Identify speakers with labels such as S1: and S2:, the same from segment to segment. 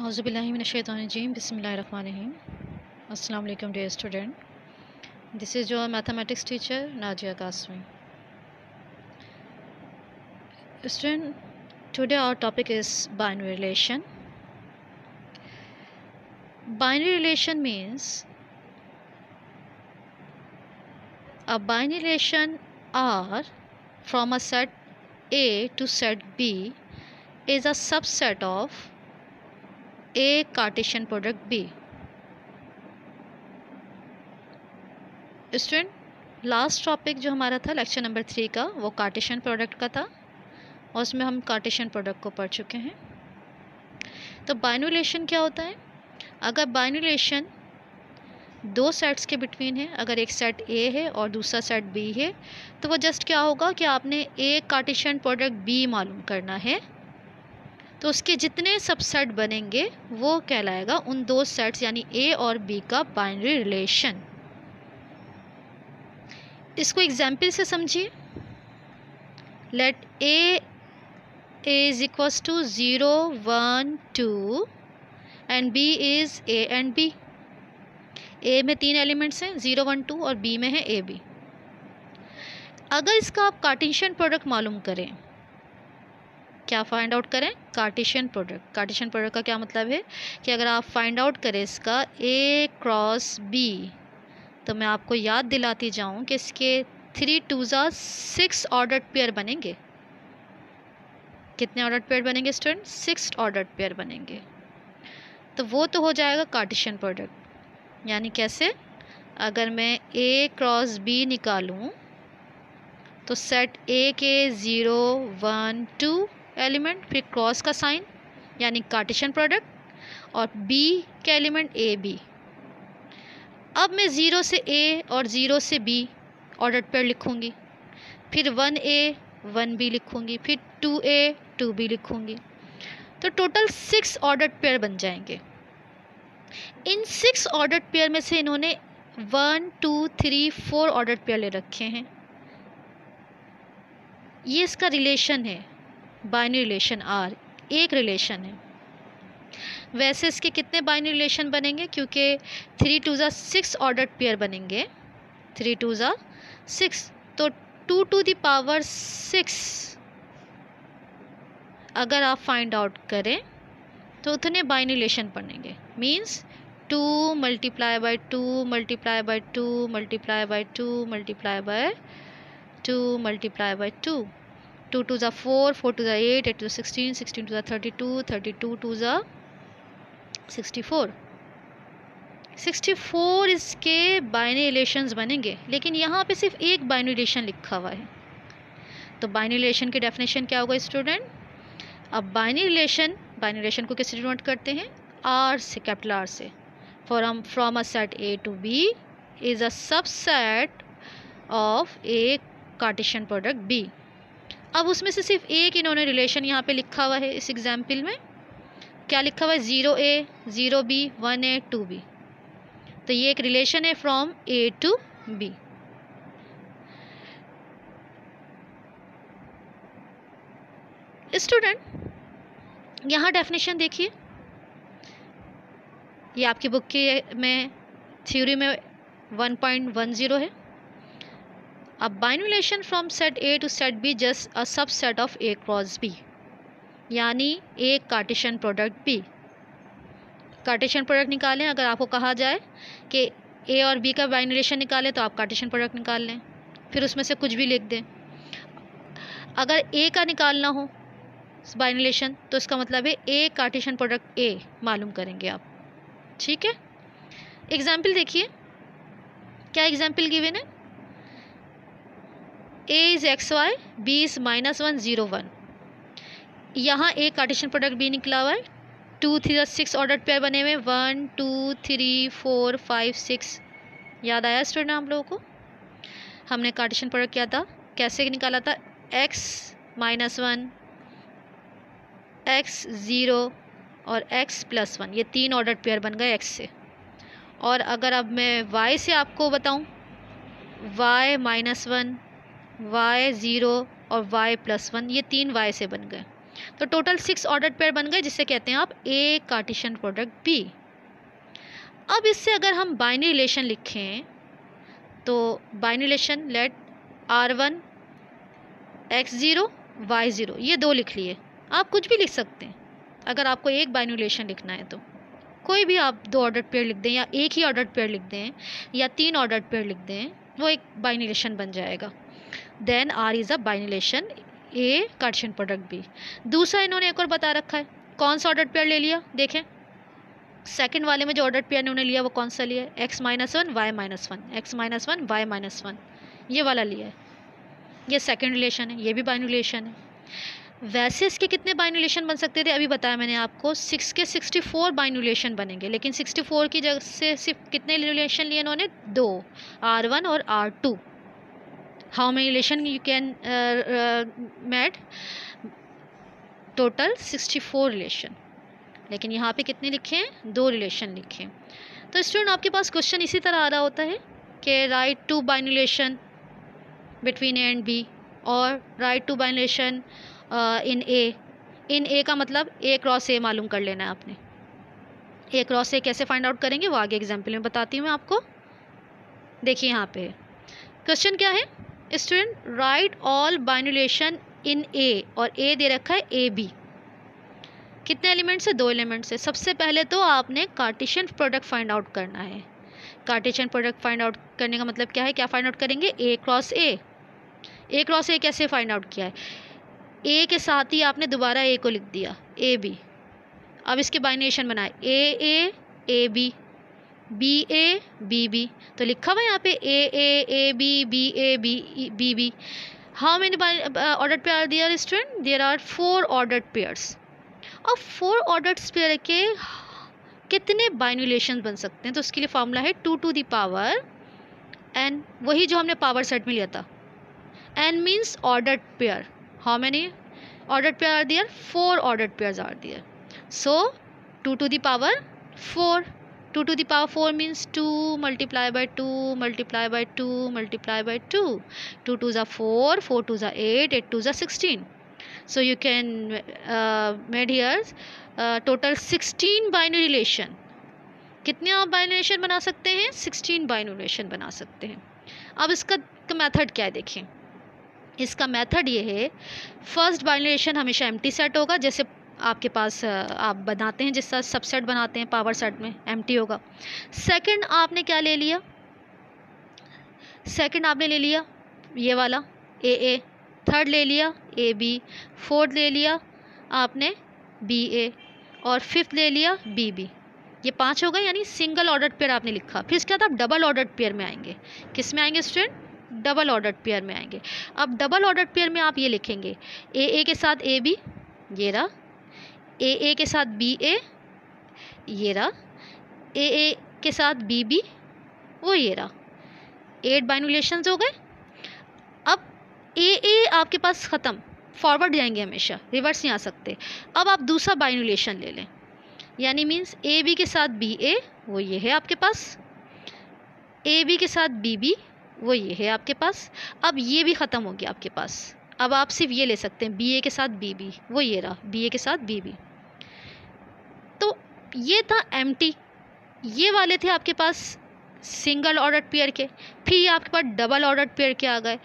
S1: औज़ुबिल्लाहिमिनश्शैतानिर्रजीम बिस्मिल्लाहिर्रहमानिर्रहीम। अस्सलाम वालेकुम dear student. This is your mathematics teacher Najia Kasmi. Student, today our topic is binary relation. Binary relation means a binary relation R from a set A to set B is a subset of A Cartesian product B. Student, last topic जो हमारा था lecture number 3 का वो Cartesian product का था और उसमें हम कार्टेशियन प्रोडक्ट को पढ़ चुके हैं। तो बाइनरी रिलेशन क्या होता है? अगर बाइनरी रिलेशन दो सेट्स के बिटवीन है, अगर एक सेट ए है और दूसरा सेट बी है, तो वो जस्ट क्या होगा कि आपने एक कार्टेशियन प्रोडक्ट बी मालूम करना है, तो उसके जितने सबसेट बनेंगे वो कहलाएगा उन दो सेट्स यानी ए और बी का बाइनरी रिलेशन। इसको एग्जाम्पल से समझिए। Let A is equals to 0 1 2 and B is A and B. A में 3 एलिमेंट्स हैं, 0 1 2, और बी में है ए बी। अगर इसका आप कार्टेशियन प्रोडक्ट मालूम करें, क्या फाइंड आउट करें? Cartesian product. कार्टेशियन प्रोडक्ट का क्या मतलब है कि अगर आप फाइंड आउट करें इसका ए क्रॉस बी, तो मैं आपको याद दिलाती जाऊं कि इसके 3 2s 6 ऑर्डर्ड पेयर बनेंगे। कितने ऑर्डर्ड पेयर बनेंगे स्टूडेंट? 6 ऑर्डर्ड पेयर बनेंगे। तो वो तो हो जाएगा कार्टेशियन प्रोडक्ट। यानी कैसे? अगर मैं ए क्रॉस बी निकालूं तो सेट ए के 0 1 2 एलिमेंट, फिर क्रॉस का साइन यानी कार्टेशियन प्रोडक्ट, और बी के एलिमेंट ए बी। अब मैं 0 से ए और 0 से बी ऑर्डर्ड पेयर लिखूंगी, फिर 1A 1B लिखूंगी, फिर 2A 2B लिखूंगी, तो टोटल 6 ऑर्डर्ड पेयर बन जाएंगे। इन 6 ऑर्डर्ड पेयर में से इन्होंने 1 2 3 4 ऑर्डर्ड पेयर ले रखे हैं। ये इसका रिलेशन है, बाइनरी रिलेशन आर, एक रिलेशन है। वैसे इसके कितने बाइनरी रिलेशन बनेंगे? क्योंकि 3 2s 6 ऑर्डर्ड पेयर बनेंगे, 3 2s 6, तो 2 to the power 6 अगर आप फाइंड आउट करें तो उतने बाइनरी रिलेशन बनेंगे। Means 2 multiply by 2 multiply by 2 multiply by 2 multiply by 2 multiply by 2, 2 2s 4 4 2s 8 8 2s 16 16 2s 32 32 2s 64 64 इसके बाइनरी रिलेशंस बनेंगे। लेकिन यहाँ पे सिर्फ एक बाइनरी रिलेशन लिखा हुआ है। तो बाइनरी रिलेशन की डेफिनेशन क्या होगा स्टूडेंट? अब बाइनरी रिलेशन को किससे डिनोट करते हैं? आर से, कैपिटल आर से। From a set A to B is a subset of A Cartesian product B. अब उसमें से सिर्फ एक इन्होंने रिलेशन यहाँ पे लिखा हुआ है। इस एग्जाम्पल में क्या लिखा हुआ है? 0A 0B 1A 2B। तो ये एक रिलेशन है from A to B. Student, यहाँ डेफिनेशन देखिए, ये आपकी बुक के में थ्योरी में 1.10 है। अब binary relation from set A to set B just a subset of A cross B, यानी एक Cartesian product B. Cartesian product निकालें। अगर आपको कहा जाए कि ए और बी का बाइनरी रिलेशन निकालें तो आप कार्टेशियन प्रोडक्ट निकाल लें, फिर उसमें से कुछ भी लिख दें। अगर ए का निकालना हो बाइनरी रिलेशन तो इसका मतलब है ए कार्टेशियन प्रोडक्ट ए मालूम करेंगे आप। ठीक है, एग्जाम्पल देखिए। क्या एग्जाम्पल गिवन है? ए इज XY, बी इज -1 0 1। यहाँ ए कार्टेशियन प्रोडक्ट बी निकला हुआ है। 2 3 6 ऑर्डर्ड पेयर बने हुए, 1 2 3 4 5 6। याद आया स्टूडेंट आप लोगों को? हमने कार्टेशियन प्रोडक्ट किया था, कैसे निकाला था? x -1 x 0 और x + 1, ये 3 ऑर्डर्ड पेयर बन गए x से। और अगर अब मैं y से आपको बताऊं, y -1 y 0 और y + 1, ये 3 y से बन गए। तो टोटल 6 ऑर्डर्ड पेयर बन गए, जिससे कहते हैं आप ए कार्टेशियन प्रोडक्ट बी। अब इससे अगर हम बाइनरी रिलेशन लिखें तो binary relation late R1 X0 Y0, ये 2 लिख लिए। आप कुछ भी लिख सकते हैं अगर आपको एक बाइनरी रिलेशन लिखना है तो, कोई भी आप 2 ऑर्डर्ड पेयर लिख दें या एक ही ऑर्डर्ड पेयर लिख दें या 3 ऑर्डर्ड पेयर लिख दें, वो एक बाइनरी रिलेशन बन जाएगा। Then R is a binary relation A Cartesian product B. दूसरा इन्होंने एक और बता रखा है, कौन सा ऑर्डर्ड पेयर ले लिया, देखें सेकंड वाले में जो ऑर्डर्ड पेयर इन्होंने लिया वो कौन सा लिया है, x-1 y-1, x-1 y-1, ये वाला लिया है, ये सेकंड रिलेशन है, ये भी बाइनरी रिलेशन है। वैसे इसके कितने बाइनरी रिलेशन बन सकते थे, अभी बताया मैंने आपको 6 के 64 बाइनरी रिलेशन बनेंगे, लेकिन 64 की जगह से सिर्फ कितने रिलेशन लिए इन्होंने, 2, R1 और R2। How many relation you can made, total 64 relation, लेकिन यहाँ पे कितने लिखे हैं, 2 रिलेशन लिखे। तो स्टूडेंट आपके पास क्वेश्चन इसी तरह आ रहा होता है कि right 2 binary relation between A and B और right 2 binary relation in A. In A का मतलब ए क्रॉस ए मालूम कर लेना है आपने। ए क्रॉस ए कैसे फाइंड आउट करेंगे वो आगे एग्जाम्पल में बताती हूँ मैं आपको। देखिए यहाँ पे क्वेश्चन क्या है, student write all binary relation in A, और ए दे रखा है ए बी। कितने एलिमेंट्स है, 2 एलिमेंट्स है। सबसे पहले तो आपने कार्टेशियन प्रोडक्ट फाइंड आउट करना है। कार्टेशियन प्रोडक्ट फाइंड आउट करने का मतलब क्या है, क्या फाइंड आउट करेंगे, ए क्रॉस ए। ए क्रॉस ए कैसे फाइंड आउट किया है, ए के साथ ही आपने दोबारा ए को लिख दिया, ए बी। अब इसके बाइनरेशन बनाए, A B, B A B B, तो लिखा हुआ यहाँ पे A B B A B B. How many ordered pair are there student, there are 4 ordered pairs. अब 4 ऑर्डर्ड पेयर के कितने बाइनरी रिलेशन बन सकते हैं, तो उसके लिए फॉर्मूला है 2 to the power n, वही जो हमने पावर सेट में लिया था। n means ordered pair. How many ordered pair are there, 4 ordered pairs are there. So 2 to the power 4, 2 to the power 4 means 2 multiply by 2 multiply by 2 multiply by 2, 2 2s are 4, 4 2s are 8, 8 2s are 16. So you can made here total 16 binary relation। कितने आप binary relation बना सकते हैं, 16 binary relation बना सकते हैं। अब इसका मेथड क्या है, देखें इसका मेथड ये है, फर्स्ट बाइनरी रिलेशन हमेशा एम्प्टी सेट होगा, जैसे आपके पास आप बनाते हैं, जिस तरह सबसेट बनाते हैं पावर सेट में एम्प्टी होगा। सेकंड आपने क्या ले लिया, सेकंड आपने ले लिया ये वाला ए, थर्ड ले लिया ए बी, फोर्थ ले लिया आपने बी ए, और फिफ्थ ले लिया बी बी। ये 5 हो गए, यानी सिंगल ऑर्डर्ड पेयर आपने लिखा। फिर इसके बाद आप डबल ऑर्डर्ड पेयर में आएंगे। किस में आएंगे स्टूडेंट, डबल ऑर्डर्ड पेयर में आएंगे। अब डबल ऑर्डर्ड पेयर में आप ये लिखेंगे, ए के साथ ए बी, ये रहा, ए के साथ बी ए, ये रहा, ए के साथ बी बी, वो ये रहा। 8 बाइनरी रिलेशंस हो गए। अब ए आपके पास ख़त्म, फॉरवर्ड जाएंगे हमेशा, रिवर्स नहीं आ सकते। अब आप दूसरा बाइनरी रिलेशन ले लें, यानी मीन्स ए बी के साथ बी ए, वो ये है आपके पास, ए बी के साथ बी बी, वो ये है आपके पास। अब ये भी ख़त्म हो गया आपके पास। अब आप सिर्फ ये ले सकते हैं, बी ए के साथ बी बी, वो ये रहा, बी ए के साथ बी बी। तो ये था एम्प्टी, ये वाले थे आपके पास सिंगल ऑर्डर्ड पेयर के। फिर ये आपके पास डबल ऑर्डर्ड पेयर के आ गए।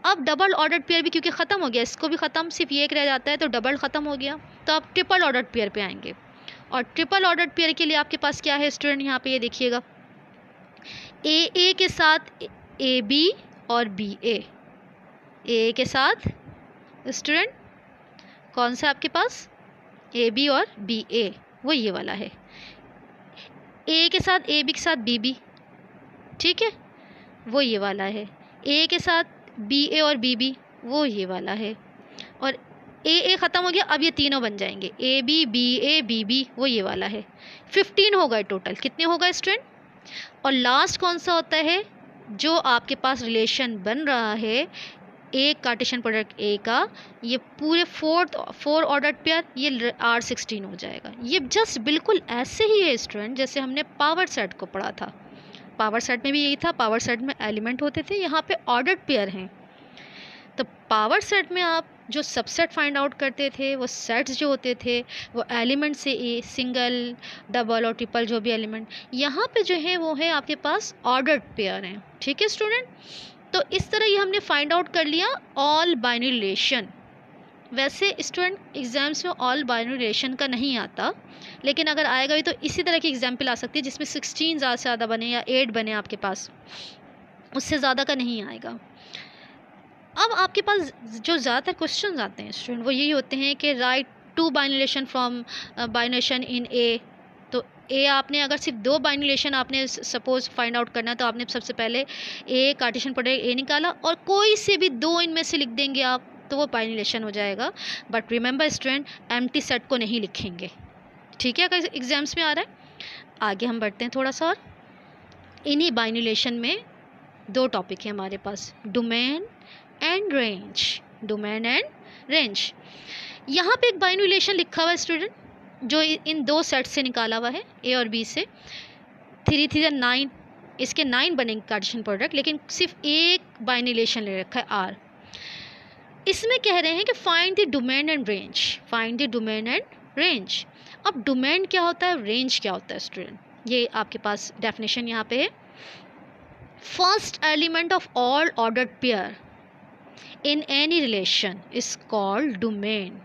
S1: अब डबल ऑर्डर्ड पेयर भी क्योंकि ख़त्म हो गया, इसको भी ख़त्म, सिर्फ ये एक रह जाता है, तो डबल ख़त्म हो गया। तो आप ट्रिपल ऑर्डर्ड पेयर पे आएंगे, और ट्रिपल ऑर्डर्ड पेयर के लिए आपके पास क्या है स्टूडेंट, यहाँ पे ये देखिएगा, ए के साथ ए बी और बी ए के साथ स्टूडेंट कौन सा आपके पास, ए बी और बी ए, वो ये वाला है। ए के साथ ए बी के साथ बी बी, ठीक है, वो ये वाला है। ए के साथ बी ए और बी बी, वो ये वाला है। और ए ख़त्म हो गया, अब ये तीनों बन जाएंगे, A B B A B B, वो ये वाला है। 15 हो गए टोटल। कितने हो गए स्टूडेंट, और लास्ट कौन सा होता है, जो आपके पास रिलेशन बन रहा है एक कार्टेशियन प्रोडक्ट ए का, ये पूरे 4 ऑर्डर्ड पेयर, ये R16 हो जाएगा। ये जस्ट बिल्कुल ऐसे ही है स्टूडेंट जैसे हमने पावर सेट को पढ़ा था। पावर सेट में भी यही था, पावर सेट में एलिमेंट होते थे, यहाँ पे ऑर्डर्ड पेयर हैं। तो पावर सेट में आप जो सबसेट फाइंड आउट करते थे वो सेट्स जो होते थे वो एलिमेंट से सिंगल डबल और ट्रिपल जो भी एलिमेंट, यहाँ पे जो है वो है आपके पास ऑर्डर्ड पेयर हैं। ठीक है स्टूडेंट, तो इस तरह ये हमने फाइंड आउट कर लिया ऑल बाइनरी रिलेशन। वैसे स्टूडेंट एग्जाम्स में ऑल बाइनरी रिलेशन का नहीं आता, लेकिन अगर आएगा भी तो इसी तरह की एग्जाम्पल आ सकती है जिसमें 16 ज़्यादा से ज़्यादा बने या 8 बने आपके पास, उससे ज़्यादा का नहीं आएगा। अब आपके पास जो ज़्यादातर क्वेश्चन आते हैं स्टूडेंट वो यही होते हैं कि right 2 binary relation from binary relation in A. तो ए आपने अगर सिर्फ 2 बाइनरी रिलेशन आपने सपोज फाइंड आउट करना है तो आपने सबसे पहले ए कार्टेशियन प्रोडक्ट ए निकाला और कोई से भी 2 इनमें से लिख देंगे आप तो वो बाइनरी रिलेशन हो जाएगा। But remember student empty set को नहीं लिखेंगे। ठीक है, अगर एग्जाम्स में आ रहा है। आगे हम बढ़ते हैं थोड़ा सा और। इन्हीं बाइनरी रिलेशन में 2 टॉपिक है हमारे पास, domain and range. Domain and range, यहाँ पे एक बाइनरी रिलेशन लिखा हुआ है स्टूडेंट जो इन 2 सेट से निकाला हुआ है ए और बी से। 3 3 9, इसके 9 बनेंगे कार्टेशियन प्रोडक्ट, लेकिन सिर्फ एक बाइनरी रिलेशन ले रखा है आर। इसमें कह रहे हैं कि find the domain and range. Find the domain and range. अब डोमेन क्या होता है, रेंज क्या होता है स्टूडेंट, ये आपके पास डेफिनेशन यहाँ पे है। First element of all ordered pair in any relation is called domain.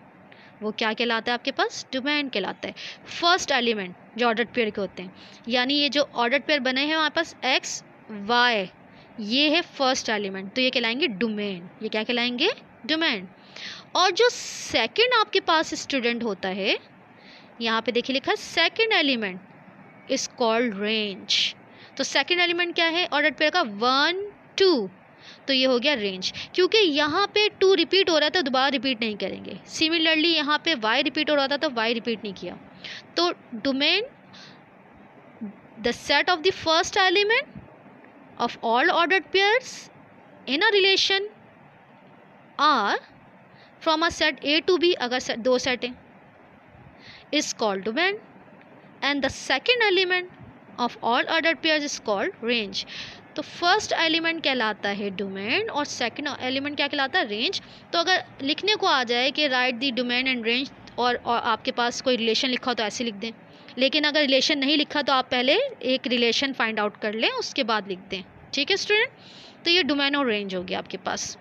S1: वो क्या कहलाता है आपके पास, डोमेन कहलाता है। फर्स्ट एलिमेंट जो ऑर्डर्ड पेयर के होते हैं, यानी ये जो ऑर्डर्ड पेयर बने हैं हमारे पास एक्स वाई, ये है फर्स्ट एलिमेंट, तो ये कहलाएंगे डोमेन। ये क्या कहलाएंगे, डोमेन। और जो सेकंड आपके पास स्टूडेंट होता है, यहाँ पे देखिए लिखा है second element is called range. तो सेकंड एलिमेंट क्या है ऑर्डर्ड पेयर का, 1 2, तो ये हो गया रेंज। क्योंकि यहाँ पे 2 रिपीट हो रहा था, दोबारा रिपीट नहीं करेंगे। सिमिलरली यहाँ पे y रिपीट हो रहा था तो y रिपीट नहीं किया। तो domain the set of the first element of all ordered pairs in a relation are from a set A to B, अगर 2 सेट हैं, is called domain, and the second element of all ordered pairs is called range. तो first element कहलाता है domain और second element क्या कहलाता है, range. तो अगर लिखने को आ जाए कि right the domain and range और आपके पास कोई रिलेशन लिखा हो तो ऐसे लिख दें, लेकिन अगर रिलेशन नहीं लिखा तो आप पहले एक रिलेशन फाइंड आउट कर लें उसके बाद लिख दें। ठीक है स्टूडेंट, तो ये डोमेन और रेंज हो गया आपके पास।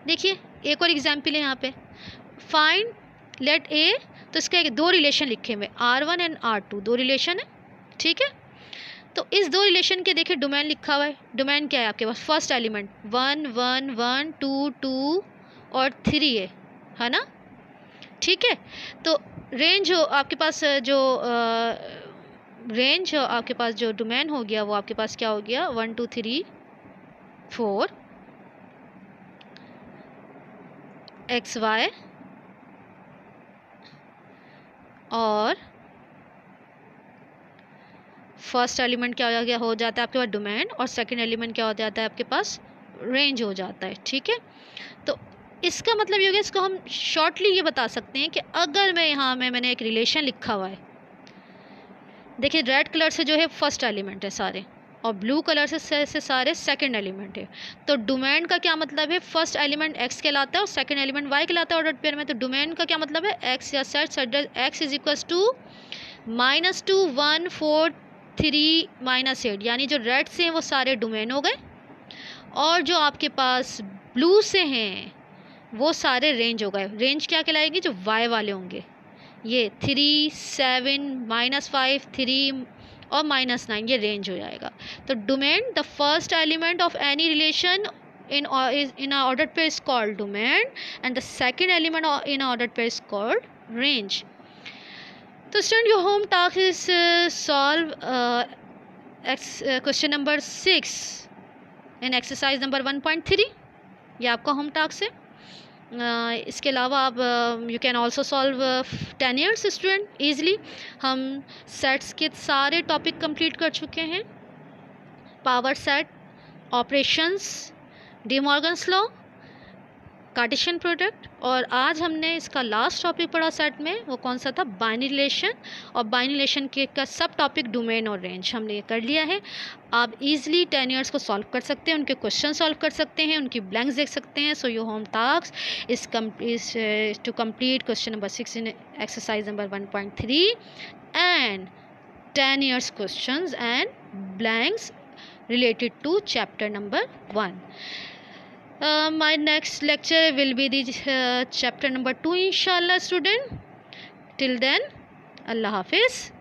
S1: देखिए एक और एग्जाम्पल है यहाँ पे, फाइंड लेट ए, तो इसका 2 रिलेशन लिखे हुए R1 एंड R2, 2 रिलेशन है। ठीक है, तो इस 2 रिलेशन के देखिए डोमेन लिखा हुआ है। डोमेन क्या है आपके पास, फर्स्ट एलिमेंट 1 1 1 2 2 और 3 है ना। ठीक है, तो रेंज हो आपके पास जो रेंज आपके पास जो डोमेन हो गया वो आपके पास क्या हो गया, 1 2 3 4 एक्स वाई, और फर्स्ट एलिमेंट क्या हो गया, हो जाता है आपके पास डोमेन, और सेकंड एलिमेंट क्या हो जाता है आपके पास, रेंज हो जाता है। ठीक है, तो इसका मतलब ये हो गया, इसको हम शॉर्टली ये बता सकते हैं कि अगर मैं यहाँ में मैंने एक रिलेशन लिखा हुआ है, देखिए रेड कलर से जो है फर्स्ट एलिमेंट है सारे, और ब्लू कलर से सारे सेकंड एलिमेंट है। तो डोमेन का क्या मतलब है, फर्स्ट एलिमेंट एक्स कहलाता है और सेकंड एलिमेंट वाई कहलाता है ऑर्डर्ड पेयर में। तो डोमेन का क्या मतलब है, एक्स या set X is equals to -2 1 4 3 -8, यानी जो रेड से हैं वो सारे डोमेन हो गए, और जो आपके पास ब्लू से हैं वो सारे रेंज हो गए। रेंज क्या कहलाएगी, जो वाई वाले होंगे, ये 3 7 -5 3 और -9, ये रेंज हो जाएगा। तो domain the first element of any relation in ordered pair is called domain, and the second element in ordered pair is called range. So student, your home task is solve question number 6 in exercise number 1.3. ये आपका home task है। इसके अलावा आप you can also solve 10 years student easily. हम sets के सारे topic complete कर चुके हैं, power set, operations, D Morgan's law, Cartesian product. और आज हमने इसका लास्ट टॉपिक पढ़ा सेट में, वो कौन सा था, बाइनरी रिलेशन। और बाइनरी रिलेशन के का सब टॉपिक डोमेन और रेंज हमने ये कर लिया है। आप इजीली 10 ईयर्स को सॉल्व कर सकते हैं, उनके क्वेश्चन सॉल्व कर सकते हैं, उनकी ब्लैंक्स देख सकते हैं। So your home task is to complete question number 6 in exercise number 1.3 and 10 years questions and blanks related to chapter number 1. My next lecture will be the chapter number 2 inshallah student. Till then, Allah Hafiz.